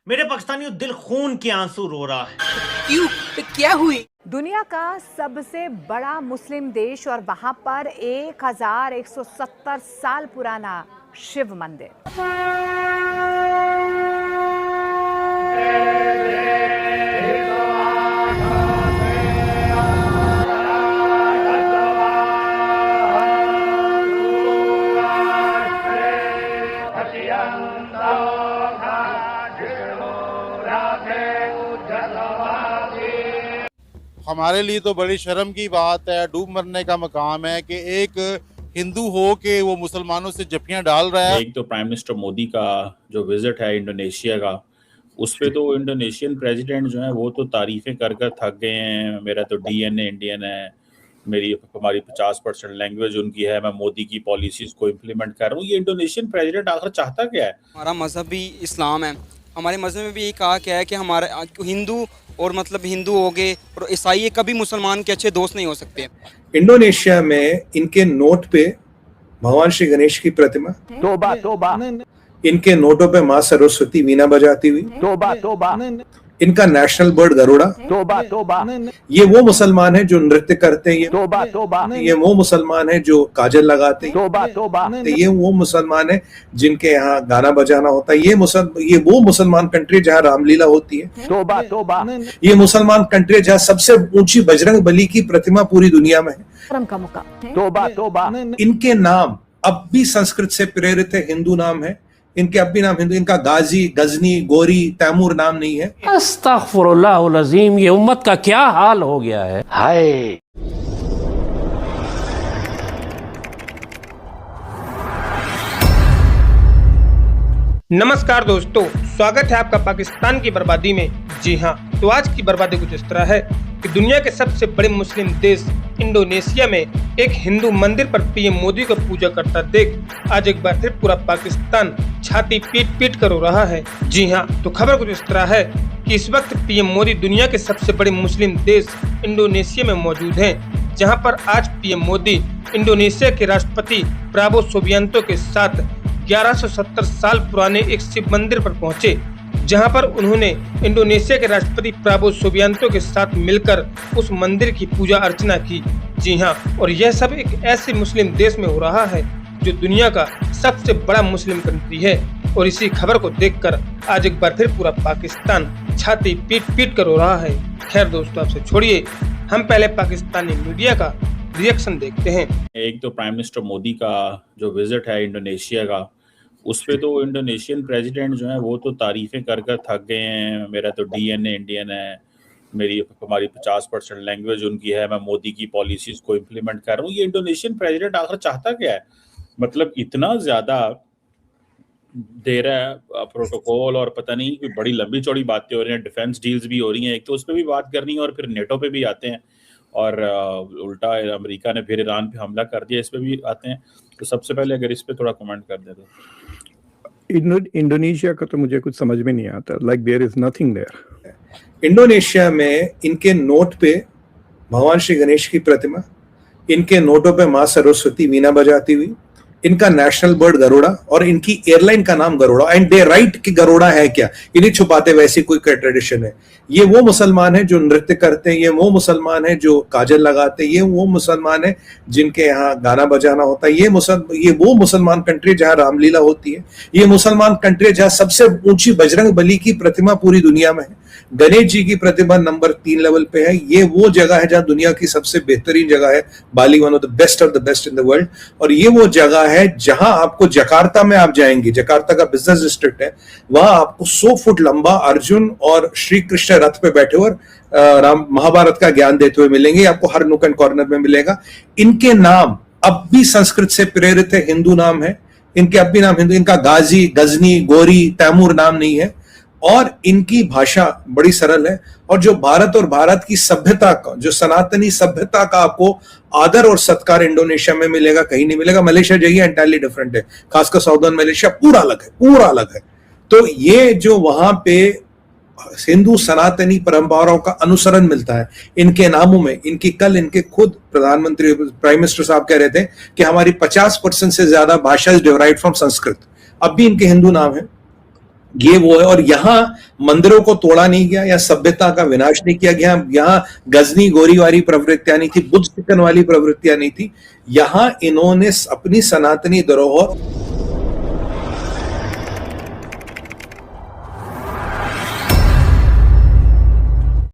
मेरे पाकिस्तानियों दिल खून के आंसू रो रहा है। क्यों? क्या हुई? दुनिया का सबसे बड़ा मुस्लिम देश और वहां पर 1170 साल पुराना शिव मंदिर। हमारे लिए तो बड़ी शर्म की बात है, डूब मरने का मकाम है कि एक हिंदू हो के वो मुसलमानों से जफियां डाल रहा है। एक तो प्राइम मिनिस्टर मोदी का जो विजिट है इंडोनेशिया का, उस पे तो इंडोनेशियन प्रेसिडेंट जो है वो तो तारीफें कर कर थक गए हैं। मेरा तो डीएनए इंडियन है, हमारी 50% लैंग्वेज उनकी है, मैं मोदी की पॉलिसीज को इम्प्लीमेंट कर रहा हूँ। ये इंडोनेशियन प्रेसिडेंट आखिर चाहता क्या है? हमारा मजहब भी इस्लाम है। हमारे मजहब में भी ये कहा गया है कि हमारे हिंदू और हिंदू हो गए और ईसाई कभी मुसलमान के अच्छे दोस्त नहीं हो सकते। इंडोनेशिया में इनके नोट पे भगवान श्री गणेश की प्रतिमा, तोबा तोबा, इनके नोटों पे माँ सरस्वती वीणा बजाती हुई, तोबा तोबा, इनका नेशनल बर्ड गरुड़ा। तोबा तोबा, ये वो मुसलमान है जो नृत्य करते हैं, तोबा तोबा, ये वो मुसलमान है जो काजल लगाते हैं, तोबा तोबा, ये वो मुसलमान है जिनके यहाँ गाना बजाना होता है, ये वो मुसलमान कंट्री जहाँ रामलीला होती है, तोबा तोबा, ये मुसलमान कंट्री जहाँ सबसे ऊंची बजरंग बली की प्रतिमा पूरी दुनिया में है, तोबा तोबा। इनके नाम अब भी संस्कृत से प्रेरित है, हिंदू नाम है इनके, अब भी नाम हिंदू, इनका गाजी, गजनी, गोरी, तैमूर नाम नहीं है। अस्तगफुरुल्लाहुल अज़ीम, ये उम्मत का क्या हाल हो गया है। हाय, नमस्कार दोस्तों, स्वागत है आपका पाकिस्तान की बर्बादी में। जी हाँ, तो आज की बर्बादी कुछ इस तरह है कि दुनिया के सबसे बड़े मुस्लिम देश इंडोनेशिया में एक हिंदू मंदिर पर पीएम मोदी को पूजा करता देख आज एक बार फिर पूरा पाकिस्तान छाती पीट पीट कर रो रहा है। जी हाँ, तो खबर कुछ इस तरह है कि इस वक्त पीएम मोदी दुनिया के सबसे बड़े मुस्लिम देश इंडोनेशिया में मौजूद हैं, जहाँ पर आज पीएम मोदी इंडोनेशिया के राष्ट्रपति प्राबो सुबियांतो के साथ 1170 साल पुराने एक शिव मंदिर पर पहुंचे, जहां पर उन्होंने इंडोनेशिया के राष्ट्रपति प्राबो सुबियांतो के साथ मिलकर उस मंदिर की पूजा अर्चना की। जी हां, और यह सब एक ऐसे मुस्लिम देश में हो रहा है जो दुनिया का सबसे बड़ा मुस्लिम कंट्री है। और इसी खबर को देखकर आज एक बार फिर पूरा पाकिस्तान छाती पीट पीट कर रो रहा है। खैर दोस्तों, आपसे छोड़िए, हम पहले पाकिस्तानी मीडिया का रिएक्शन देखते हैं। एक तो प्राइम मिनिस्टर मोदी का जो विजिट है इंडोनेशिया का, उस पे तो इंडोनेशियन प्रेसिडेंट जो है वो तो तारीफें कर कर थक गए हैं। मेरा तो डीएनए इंडियन है, हमारी 50% लैंग्वेज उनकी है, मैं मोदी की पॉलिसीज को इम्प्लीमेंट कर रहा हूँ। ये इंडोनेशियन प्रेसिडेंट आखिर चाहता क्या है? मतलब इतना ज्यादा दे रहा है प्रोटोकॉल, और पता नहीं कि बड़ी लंबी चौड़ी बातें हो रही हैं, डिफेंस डील्स भी हो रही हैं, एक तो उस पर भी बात करनी है और फिर नेटो पे भी आते हैं, और उल्टा अमेरिका ने फिर ईरान पे हमला कर दिया, इस पे भी आते हैं। तो सबसे पहले अगर इस पे थोड़ा कमेंट कर दे तो। इंडोनेशिया का तो मुझे कुछ समझ में नहीं आता, like there is nothing there. Indonesia में इनके नोट पे भगवान श्री गणेश की प्रतिमा, इनके नोटों पे माँ सरस्वती वीणा बजाती हुई, इनका नेशनल बर्ड गरुड़ा, और इनकी एयरलाइन का नाम गरुड़ा, एंड दे राइट कि गरुड़ा है क्या, इन्हें छुपाते वैसी कोई ट्रेडिशन है। ये वो मुसलमान है जो नृत्य करते हैं, ये वो मुसलमान है जो काजल लगाते हैं, ये वो मुसलमान है जिनके यहाँ गाना बजाना होता है, ये वो मुसलमान कंट्री जहाँ रामलीला होती है, ये मुसलमान कंट्री जहाँ सबसे ऊंची बजरंग बली की प्रतिमा पूरी दुनिया में है, गणेश जी की प्रतिमा नंबर 3 लेवल पे है। ये वो जगह है जहाँ दुनिया की सबसे बेहतरीन जगह है, Bali one of the best in the world. और ये वो जगह है जहां आपको, जकार्ता में आप जाएंगे, जकार्ता का बिजनेस डिस्ट्रिक्ट है, वहां आपको 100 फुट लंबा अर्जुन और श्री कृष्ण रथ पे बैठे हुए राम महाभारत का ज्ञान देते हुए मिलेंगे, आपको हर नुक एंड कॉर्नर में मिलेगा। इनके नाम अब भी संस्कृत से प्रेरित है, हिंदू नाम है इनके, अब भी नाम हिंदू, इनका गाजी, गजनी, गोरी, तैमूर नाम नहीं है, और इनकी भाषा बड़ी सरल है। और जो भारत और भारत की सभ्यता का, जो सनातनी सभ्यता का आपको आदर और सत्कार इंडोनेशिया में मिलेगा, कहीं नहीं मिलेगा। मलेशिया जाइए, एंटायरली डिफरेंट है, खासकर साउदर्न मलेशिया पूरा अलग है। तो ये जो वहां पे हिंदू सनातनी परंपराओं का अनुसरण मिलता है इनके नामों में, कल इनके खुद प्रधानमंत्री, प्राइम मिनिस्टर साहब कह रहे थे कि हमारी 50% से ज्यादा भाषा इज डिराइव्ड फ्रॉम संस्कृत। अब भी इनके हिंदू नाम है, ये वो है। और यहाँ मंदिरों को तोड़ा नहीं गया या सभ्यता का विनाश नहीं किया गया। यहाँ गजनी गोरी वाली प्रवृत्तियां नहीं थी, बुद्ध चिकन वाली प्रवृत्तियां नहीं थी। यहाँ इन्होंने अपनी सनातनी धरोहर